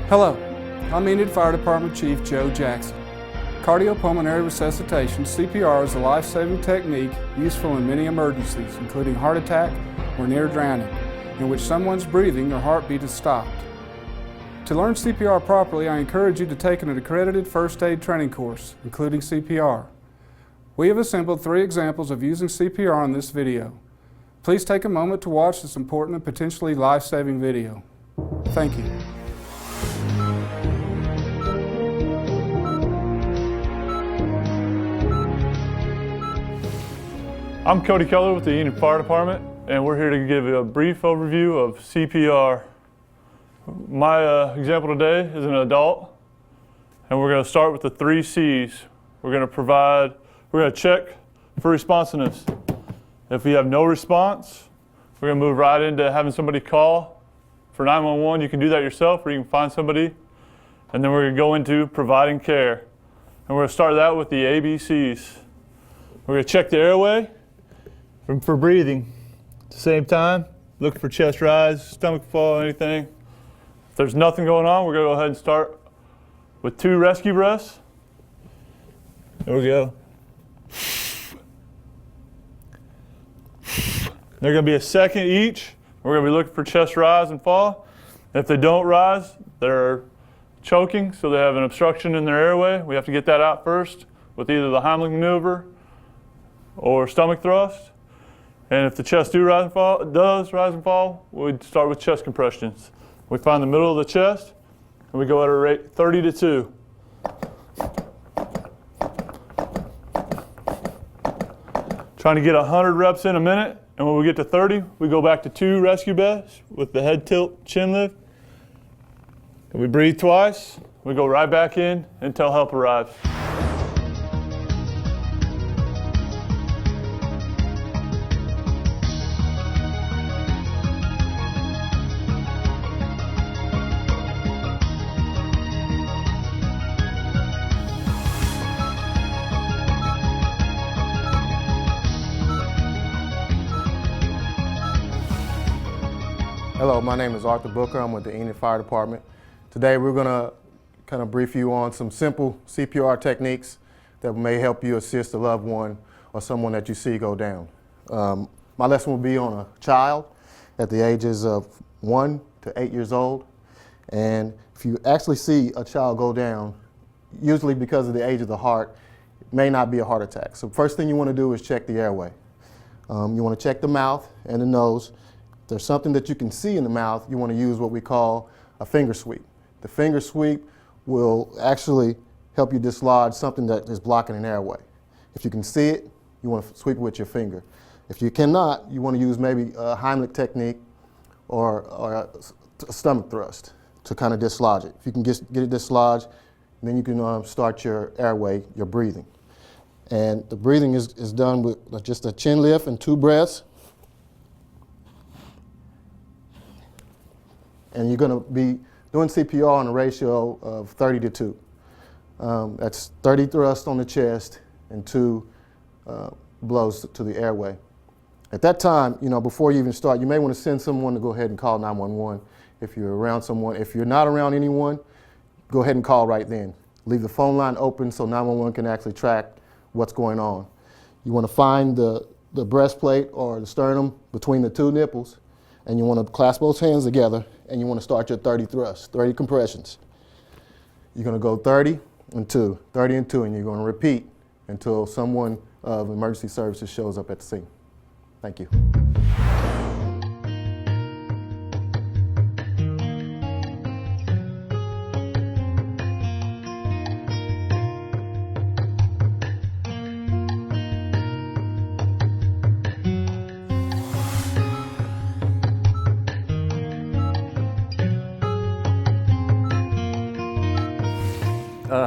Hello, I'm Enid Fire Department Chief Joe Jackson. Cardiopulmonary resuscitation, CPR, is a life-saving technique useful in many emergencies, including heart attack or near drowning, in which someone's breathing or heartbeat is stopped. To learn CPR properly, I encourage you to take an accredited first aid training course, including CPR. We have assembled 3 examples of using CPR in this video. Please take a moment to watch this important and potentially life-saving video. Thank you. I'm Cody Keller with the Enid Fire Department, and we're here to give you a brief overview of CPR. My example today is an adult, and we're going to start with the 3 C's. We're going to check for responsiveness. If we have no response, we're going to move right into having somebody call for 911. You can do that yourself, or you can find somebody, and then we're going to go into providing care. And we're going to start that with the ABCs. We're going to check the airway for breathing. At the same time, look for chest rise, stomach fall, anything. If there's nothing going on, we're going to go ahead and start with 2 rescue breaths. There we go. They're going to be a second each. We're going to be looking for chest rise and fall. If they don't rise, they're choking, so they have an obstruction in their airway. We have to get that out first with either the Heimlich maneuver or stomach thrust. And if the chest does rise and fall, we'd start with chest compressions. We find the middle of the chest, and we go at a rate 30 to 2. Trying to get 100 reps in a minute, and when we get to 30, we go back to 2 rescue breaths with the head tilt, chin lift. And we breathe twice. We go right back in until help arrives. Hello, my name is Arthur Booker. I'm with the Enid Fire Department. Today we're going to kind of brief you on some simple CPR techniques that may help you assist a loved one or someone that you see go down. My lesson will be on a child at the ages of 1 to 8 years old. And if you actually see a child go down, usually because of the age of the heart, it may not be a heart attack. So first thing you want to do is check the airway. You want to check the mouth and the nose. If there's something that you can see in the mouth, you want to use what we call a finger sweep. The finger sweep will actually help you dislodge something that is blocking an airway. If you can see it, you want to sweep it with your finger. If you cannot, you want to use maybe a Heimlich technique or a stomach thrust to kind of dislodge it. If you can get it dislodged, then you can start your airway, your breathing. And the breathing is done with just a chin lift and 2 breaths. And you're going to be doing CPR on a ratio of 30 to 2. That's 30 thrusts on the chest and 2 blows to the airway. At that time, before you even start, you may want to send someone to go ahead and call 911 if you're around someone. If you're not around anyone, go ahead and call right then. Leave the phone line open so 911 can actually track what's going on. You want to find the breastplate or the sternum between the 2 nipples, and you want to clasp both hands together, and you want to start your 30 thrusts, 30 compressions. You're going to go 30 and 2, 30 and 2, and you're going to repeat until someone of emergency services shows up at the scene. Thank you.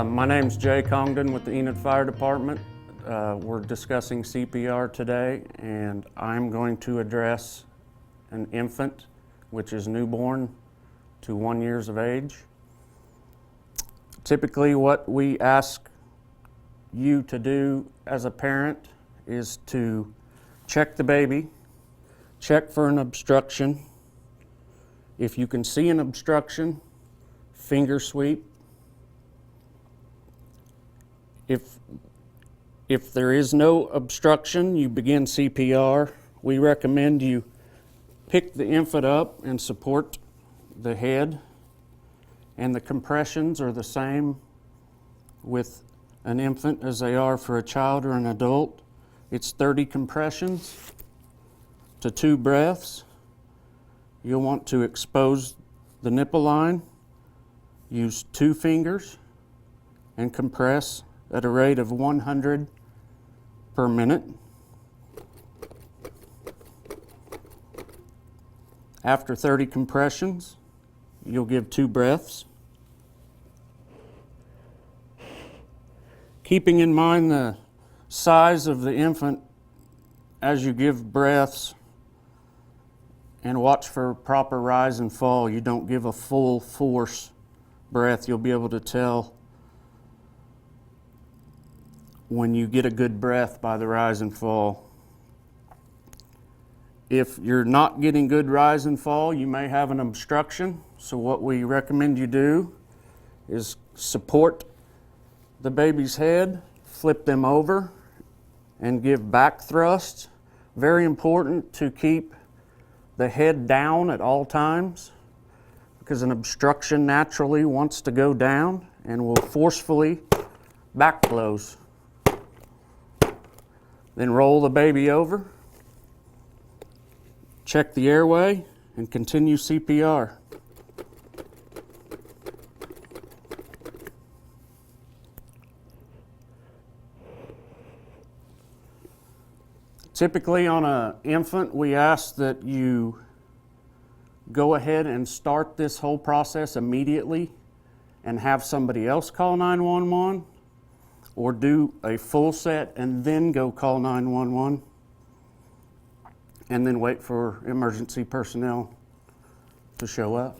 My name's Jay Congdon with the Enid Fire Department. We're discussing CPR today, and I'm going to address an infant, which is newborn to 1 year of age. Typically, what we ask you to do as a parent is to check the baby, check for an obstruction. If you can see an obstruction, finger sweep. If there is no obstruction, you begin CPR. We recommend you pick the infant up and support the head, and the compressions are the same with an infant as they are for a child or an adult. It's 30 compressions to 2 breaths. You'll want to expose the nipple line, use 2 fingers, and compress at a rate of 100 per minute. After 30 compressions, you'll give 2 breaths. Keeping in mind the size of the infant as you give breaths, and watch for proper rise and fall. You don't give a full force breath. You'll be able to tell when you get a good breath by the rise and fall. If you're not getting good rise and fall, you may have an obstruction. So what we recommend you do is support the baby's head, flip them over, and give back thrusts. Very important to keep the head down at all times, because an obstruction naturally wants to go down and will forcefully back close. Then roll the baby over, check the airway, and continue CPR. Typically on an infant, we ask that you go ahead and start this whole process immediately and have somebody else call 911, or do a full set and then go call 911, and then wait for emergency personnel to show up.